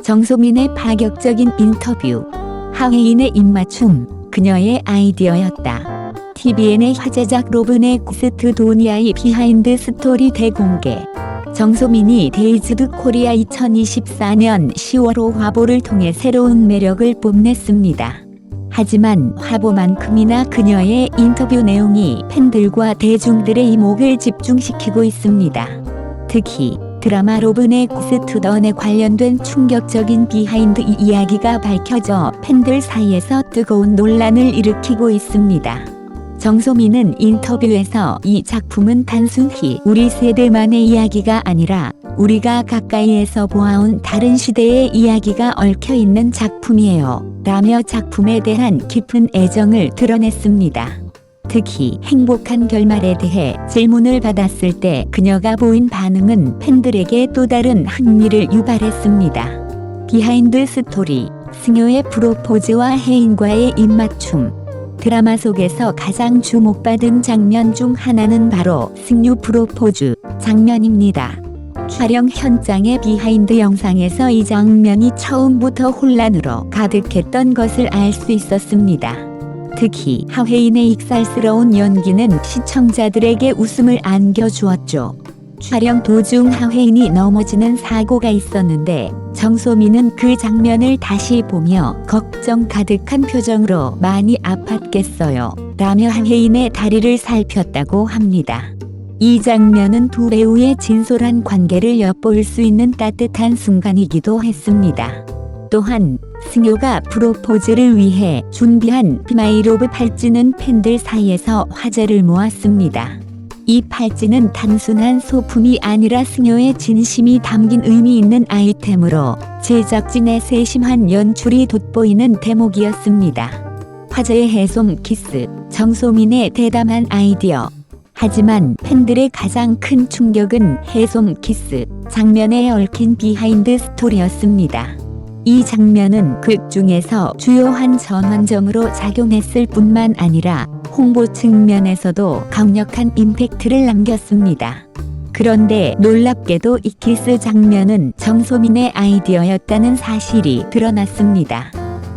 정소민의 파격적인 인터뷰. 하회인의 입맞춤, 그녀의 아이디어였다. TVN의 화제작 로브넥스트 도니아의 비하인드 스토리 대공개. 정소민이 데이즈드 코리아 2024년 10월 화보를 통해 새로운 매력을 뽐냈습니다. 하지만 화보만큼이나 그녀의 인터뷰 내용이 팬들과 대중들의 이목을 집중시키고 있습니다. 특히 드라마 로브넥스트 던에 관련된 충격적인 비하인드 이야기가 밝혀져 팬들 사이에서 뜨거운 논란을 일으키고 있습니다. 정소민은 인터뷰에서 이 작품은 단순히 우리 세대만의 이야기가 아니라 우리가 가까이에서 보아온 다른 시대의 이야기가 얽혀있는 작품이에요 라며 작품에 대한 깊은 애정을 드러냈습니다. 특히 행복한 결말에 대해 질문을 받았을 때 그녀가 보인 반응은 팬들에게 또 다른 흥미를 유발했습니다. 비하인드 스토리, 승효의 프로포즈와 혜인과의 입맞춤. 드라마 속에서 가장 주목받은 장면 중 하나는 바로 승유 프로포즈 장면입니다. 촬영 현장의 비하인드 영상에서 이 장면이 처음부터 혼란으로 가득했던 것을 알 수 있었습니다. 특히 하회인의 익살스러운 연기는 시청자들에게 웃음을 안겨주었죠. 촬영 도중 하회인이 넘어지는 사고가 있었는데 정소민은 그 장면을 다시 보며 걱정 가득한 표정으로 많이 아팠겠어요 라며 하회인의 다리를 살폈다고 합니다. 이 장면은 두 배우의 진솔한 관계를 엿볼 수 있는 따뜻한 순간이기도 했습니다. 또한 승효가 프로포즈를 위해 준비한 비마이로브 팔찌는 팬들 사이에서 화제를 모았습니다. 이 팔찌는 단순한 소품이 아니라 승효의 진심이 담긴 의미 있는 아이템으로 제작진의 세심한 연출이 돋보이는 대목이었습니다. 화제의 해솜 키스, 정소민의 대담한 아이디어. 하지만 팬들의 가장 큰 충격은 해솜 키스 장면에 얽힌 비하인드 스토리였습니다. 이 장면은 극 중에서 주요한 전환점으로 작용했을 뿐만 아니라 홍보 측면에서도 강력한 임팩트를 남겼습니다. 그런데 놀랍게도 이 키스 장면은 정소민의 아이디어였다는 사실이 드러났습니다.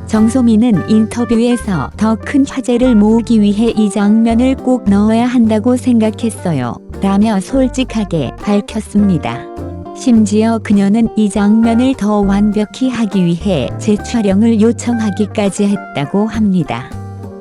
정소민은 인터뷰에서 더 큰 화제를 모으기 위해 이 장면을 꼭 넣어야 한다고 생각했어요 라며 솔직하게 밝혔습니다. 심지어 그녀는 이 장면을 더 완벽히 하기 위해 재촬영을 요청하기까지 했다고 합니다.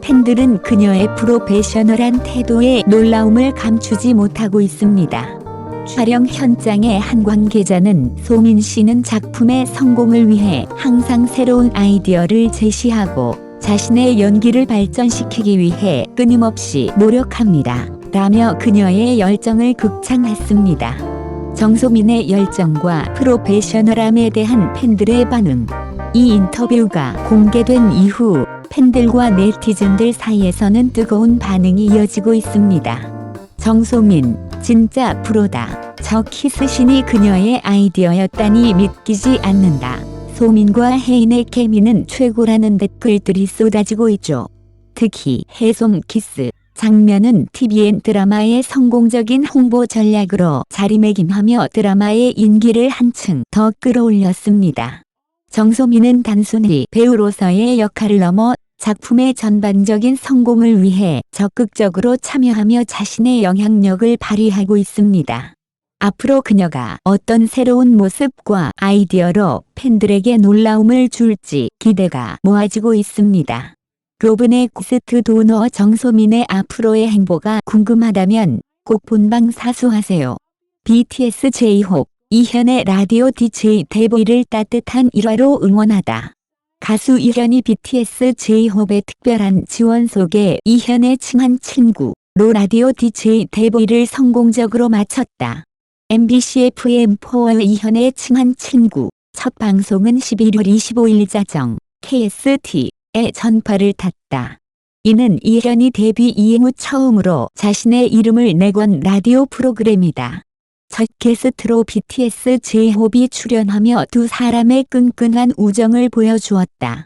팬들은 그녀의 프로페셔널한 태도에 놀라움을 감추지 못하고 있습니다. 촬영 현장의 한 관계자는 소민 씨는 작품의 성공을 위해 항상 새로운 아이디어를 제시하고 자신의 연기를 발전시키기 위해 끊임없이 노력합니다 라며 그녀의 열정을 극찬했습니다. 정소민의 열정과 프로페셔널함에 대한 팬들의 반응. 이 인터뷰가 공개된 이후 팬들과 네티즌들 사이에서는 뜨거운 반응이 이어지고 있습니다. 정소민, 진짜 프로다. 저 키스신이 그녀의 아이디어였다니 믿기지 않는다. 소민과 혜인의 케미는 최고라는 댓글들이 쏟아지고 있죠. 특히 해솜 키스 장면은 TVN 드라마의 성공적인 홍보 전략으로 자리매김하며 드라마의 인기를 한층 더 끌어올렸습니다. 정소민은 단순히 배우로서의 역할을 넘어 작품의 전반적인 성공을 위해 적극적으로 참여하며 자신의 영향력을 발휘하고 있습니다. 앞으로 그녀가 어떤 새로운 모습과 아이디어로 팬들에게 놀라움을 줄지 기대가 모아지고 있습니다. 로브넥스트 도너 정소민의 앞으로의 행보가 궁금하다면 꼭 본방 사수하세요. BTS J-Hope, 이현의 라디오 DJ 데보이를 따뜻한 일화로 응원하다. 가수 이현이 BTS J-Hope의 특별한 지원 속에 이현의 친한 친구로 라디오 DJ 데보이를 성공적으로 마쳤다. MBC FM4의 이현의 친한 친구 첫 방송은 11월 25일 자정 KST 의 전파를 탔다. 이는 이현이 데뷔 이후 처음으로 자신의 이름을 내건 라디오 프로그램이다. 첫 게스트로 BTS J-Hope이 출연하며 두 사람의 끈끈한 우정을 보여주었다.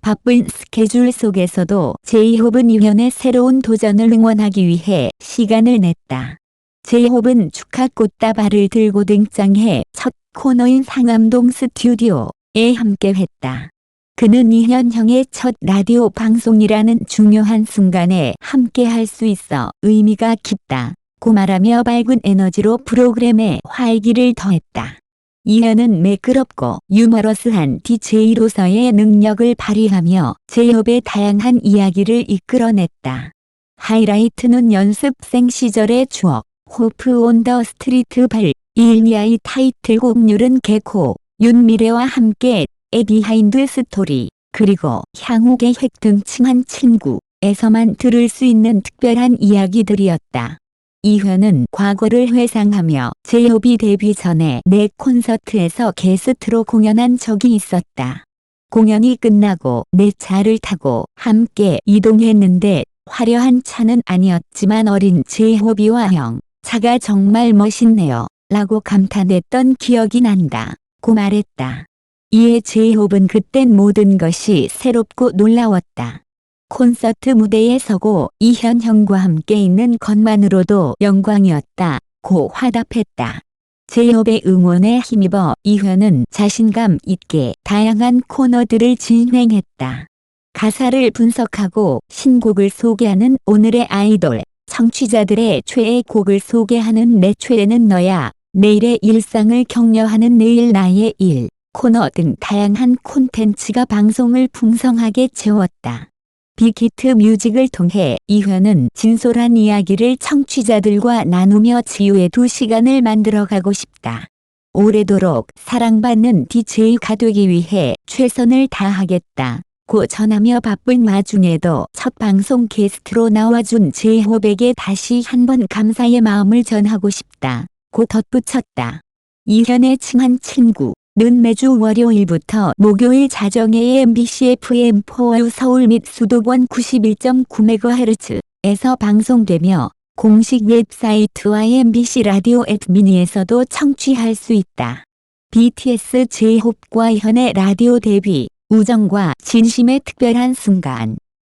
바쁜 스케줄 속에서도 J-Hope는 이현의 새로운 도전을 응원하기 위해 시간을 냈다. J-Hope는 축하 꽃다발을 들고 등장해 첫 코너인 상암동 스튜디오 함께했다. 그는 이현형의 첫 라디오 방송이라는 중요한 순간에 함께할 수 있어 의미가 깊다. 고 말하며 밝은 에너지로 프로그램에 활기를 더했다. 이현은 매끄럽고 유머러스한 DJ로서의 능력을 발휘하며 제이홉의 다양한 이야기를 이끌어냈다. 하이라이트는 연습생 시절의 추억, 호프 온 더 스트리트 발, 일미아의 타이틀곡 률은 개코, 윤미래와 함께 의 비하인드 스토리, 그리고 향후 계획 등 친한 친구에서만 들을 수 있는 특별한 이야기들이었다. 이현은 과거를 회상하며 제이홉이 데뷔 전에 내 콘서트에서 게스트로 공연한 적이 있었다. 공연이 끝나고 내 차를 타고 함께 이동했는데 화려한 차는 아니었지만 어린 제이홉이와 형, 차가 정말 멋있네요. 라고 감탄했던 기억이 난다. 고 말했다. 이에 제이홉은 그땐 모든 것이 새롭고 놀라웠다. 콘서트 무대에 서고 이현 형과 함께 있는 것만으로도 영광이었다. 고 화답했다. 제이홉의 응원에 힘입어 이현은 자신감 있게 다양한 코너들을 진행했다. 가사를 분석하고 신곡을 소개하는 오늘의 아이돌, 청취자들의 최애 곡을 소개하는 내 최애는 너야, 내일의 일상을 격려하는 내일 나의 일, 코너 등 다양한 콘텐츠가 방송을 풍성하게 채웠다. 빅히트 뮤직을 통해 이현은 진솔한 이야기를 청취자들과 나누며 치유의 2시간을 만들어가고 싶다. 오래도록 사랑받는 DJ가 되기 위해 최선을 다하겠다. 고 전하며 바쁜 와중에도 첫 방송 게스트로 나와준 제이홉에게 다시 한번 감사의 마음을 전하고 싶다. 고 덧붙였다. 이현의 친한 친구. 는 매주 월요일부터 목요일 자정에 MBC FM4U 서울 및 수도권 91.9MHz에서 방송되며 공식 웹사이트와 MBC 라디오 앱 미니에서도 청취할 수 있다. BTS 제이홉과 이현의 라디오 데뷔, 우정과 진심의 특별한 순간.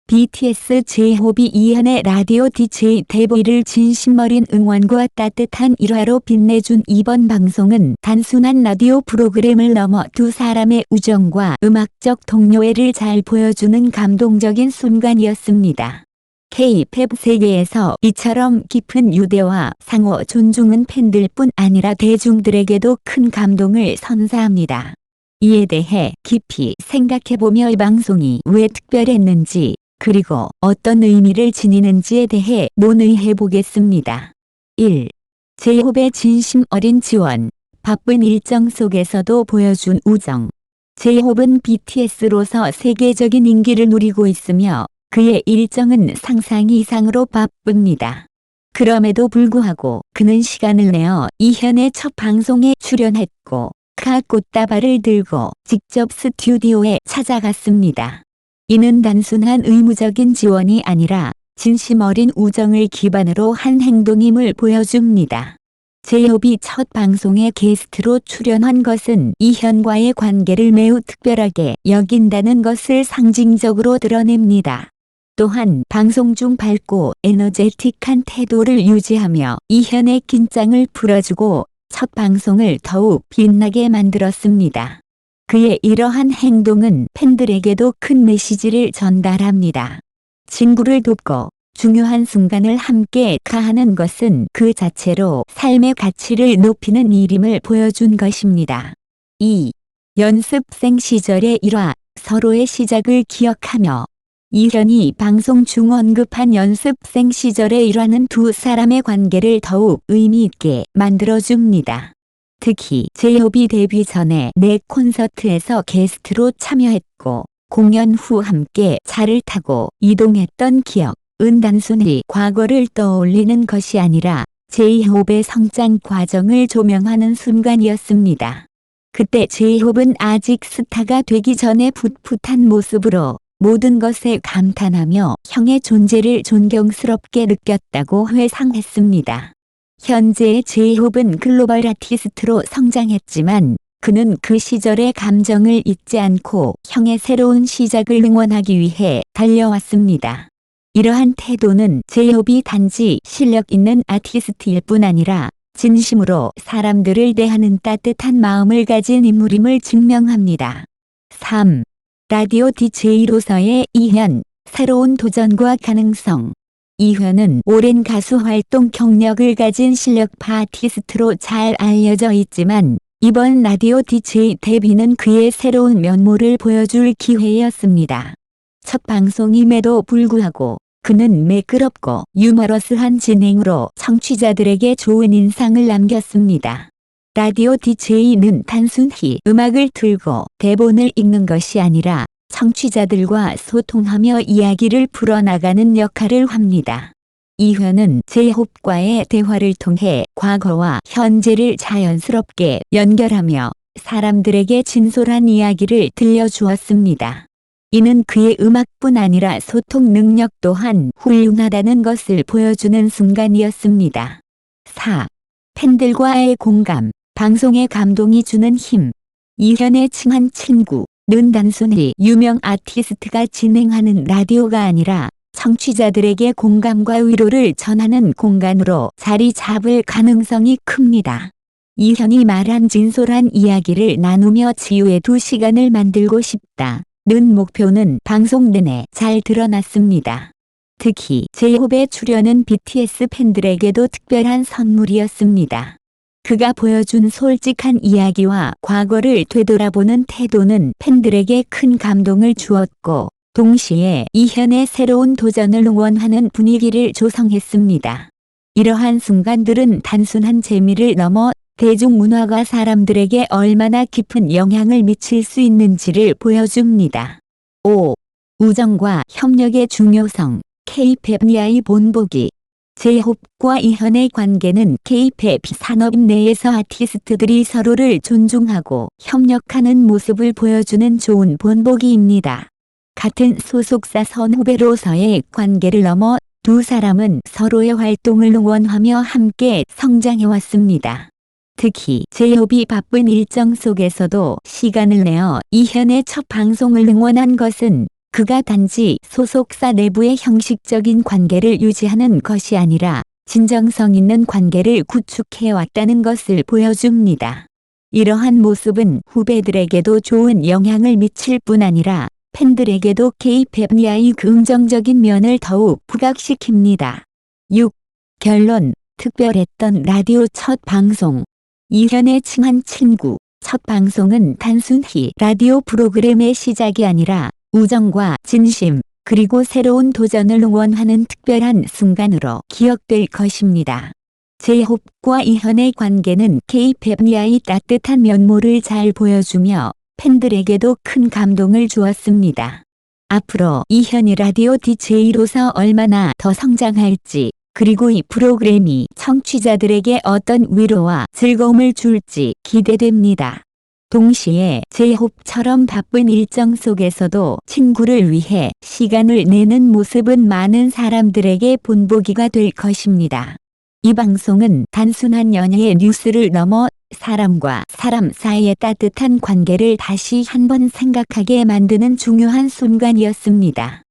BTS 제이홉이 이현의 라디오 DJ 데뷔를 진심 어린 응원과 따뜻한 일화로 빛내준 이번 방송은 단순한 라디오 프로그램을 넘어 두 사람의 우정과 음악적 동료애를 잘 보여주는 감동적인 순간이었습니다. K-팝 세계에서 이처럼 깊은 유대와 상호 존중은 팬들뿐 아니라 대중들에게도 큰 감동을 선사합니다. 이에 대해 깊이 생각해보며 이 방송이 왜 특별했는지 그리고 어떤 의미를 지니는지에 대해 논의해 보겠습니다. 1. 제이홉의 진심 어린 지원, 바쁜 일정 속에서도 보여준 우정. 제이홉은 BTS로서 세계적인 인기를 누리고 있으며 그의 일정은 상상 이상으로 바쁩니다. 그럼에도 불구하고 그는 시간을 내어 이현의 첫 방송에 출연했고 꽃다발을 들고 직접 스튜디오에 찾아갔습니다. 이는 단순한 의무적인 지원이 아니라 진심 어린 우정을 기반으로 한 행동임을 보여줍니다. 제이홉이 첫 방송에 게스트로 출연한 것은 이현과의 관계를 매우 특별하게 여긴다는 것을 상징적으로 드러냅니다. 또한 방송 중 밝고 에너제틱한 태도를 유지하며 이현의 긴장을 풀어주고 첫 방송을 더욱 빛나게 만들었습니다. 그의 이러한 행동은 팬들에게도 큰 메시지를 전달합니다. 친구를 돕고 중요한 순간을 함께 가하는 것은 그 자체로 삶의 가치를 높이는 일임을 보여준 것입니다. 2. 연습생 시절의 일화, 서로의 시작을 기억하며. 이현이 방송 중 언급한 연습생 시절의 일화는 두 사람의 관계를 더욱 의미 있게 만들어줍니다. 특히 제이홉이 데뷔 전에 내 콘서트에서 게스트로 참여했고 공연 후 함께 차를 타고 이동했던 기억은 단순히 과거를 떠올리는 것이 아니라 제이홉의 성장 과정을 조명하는 순간이었습니다. 그때 제이홉은 아직 스타가 되기 전에 풋풋한 모습으로 모든 것에 감탄하며 형의 존재를 존경스럽게 느꼈다고 회상했습니다. 현재의 제이홉은 글로벌 아티스트로 성장했지만 그는 그 시절의 감정을 잊지 않고 형의 새로운 시작을 응원하기 위해 달려왔습니다. 이러한 태도는 제이홉이 단지 실력 있는 아티스트일 뿐 아니라 진심으로 사람들을 대하는 따뜻한 마음을 가진 인물임을 증명합니다. 3. 라디오 DJ로서의 이현, 새로운 도전과 가능성. 이현은 오랜 가수 활동 경력을 가진 실력파 아티스트로 잘 알려져 있지만 이번 라디오 DJ 데뷔는 그의 새로운 면모를 보여줄 기회였습니다. 첫 방송임에도 불구하고 그는 매끄럽고 유머러스한 진행으로 청취자들에게 좋은 인상을 남겼습니다. 라디오 DJ는 단순히 음악을 틀고 대본을 읽는 것이 아니라 청취자들과 소통하며 이야기를 풀어나가는 역할을 합니다. 이현은 제이홉과의 대화를 통해 과거와 현재를 자연스럽게 연결하며 사람들에게 진솔한 이야기를 들려주었습니다. 이는 그의 음악뿐 아니라 소통 능력 또한 훌륭하다는 것을 보여주는 순간이었습니다. 4. 팬들과의 공감, 방송에 감동이 주는 힘. 이현의 친한 친구는 단순히 유명 아티스트가 진행하는 라디오가 아니라 청취자들에게 공감과 위로를 전하는 공간으로 자리 잡을 가능성이 큽니다. 이현이 말한 진솔한 이야기를 나누며 치유의 2시간을 만들고 싶다는 목표는 방송 내내 잘 드러났습니다. 특히 제이홉의 출연은 BTS 팬들에게도 특별한 선물이었습니다. 그가 보여준 솔직한 이야기와 과거를 되돌아보는 태도는 팬들에게 큰 감동을 주었고 동시에 이현의 새로운 도전을 응원하는 분위기를 조성했습니다. 이러한 순간들은 단순한 재미를 넘어 대중문화가 사람들에게 얼마나 깊은 영향을 미칠 수 있는지를 보여줍니다. 5. 우정과 협력의 중요성, K-팝 본보기. 제이홉과 이현의 관계는 K-팝 산업 내에서 아티스트들이 서로를 존중하고 협력하는 모습을 보여주는 좋은 본보기입니다. 같은 소속사 선후배로서의 관계를 넘어 두 사람은 서로의 활동을 응원하며 함께 성장해왔습니다. 특히 제이홉이 바쁜 일정 속에서도 시간을 내어 이현의 첫 방송을 응원한 것은 그가 단지 소속사 내부의 형식적인 관계를 유지하는 것이 아니라 진정성 있는 관계를 구축해왔다는 것을 보여줍니다. 이러한 모습은 후배들에게도 좋은 영향을 미칠 뿐 아니라 팬들에게도 K-팝의 긍정적인 면을 더욱 부각시킵니다. 6. 결론, 특별했던 라디오 첫 방송. 이현의 친한 친구, 첫 방송은 단순히 라디오 프로그램의 시작이 아니라 우정과 진심, 그리고 새로운 도전을 응원하는 특별한 순간으로 기억될 것입니다. 제이홉과 이현의 관계는 K-팝의 따뜻한 면모를 잘 보여주며 팬들에게도 큰 감동을 주었습니다. 앞으로 이현이 라디오 DJ로서 얼마나 더 성장할지, 그리고 이 프로그램이 청취자들에게 어떤 위로와 즐거움을 줄지 기대됩니다. 동시에 제이홉처럼 바쁜 일정 속에서도 친구를 위해 시간을 내는 모습은 많은 사람들에게 본보기가 될 것입니다. 이 방송은 단순한 연예의 뉴스를 넘어 사람과 사람 사이의 따뜻한 관계를 다시 한번 생각하게 만드는 중요한 순간이었습니다.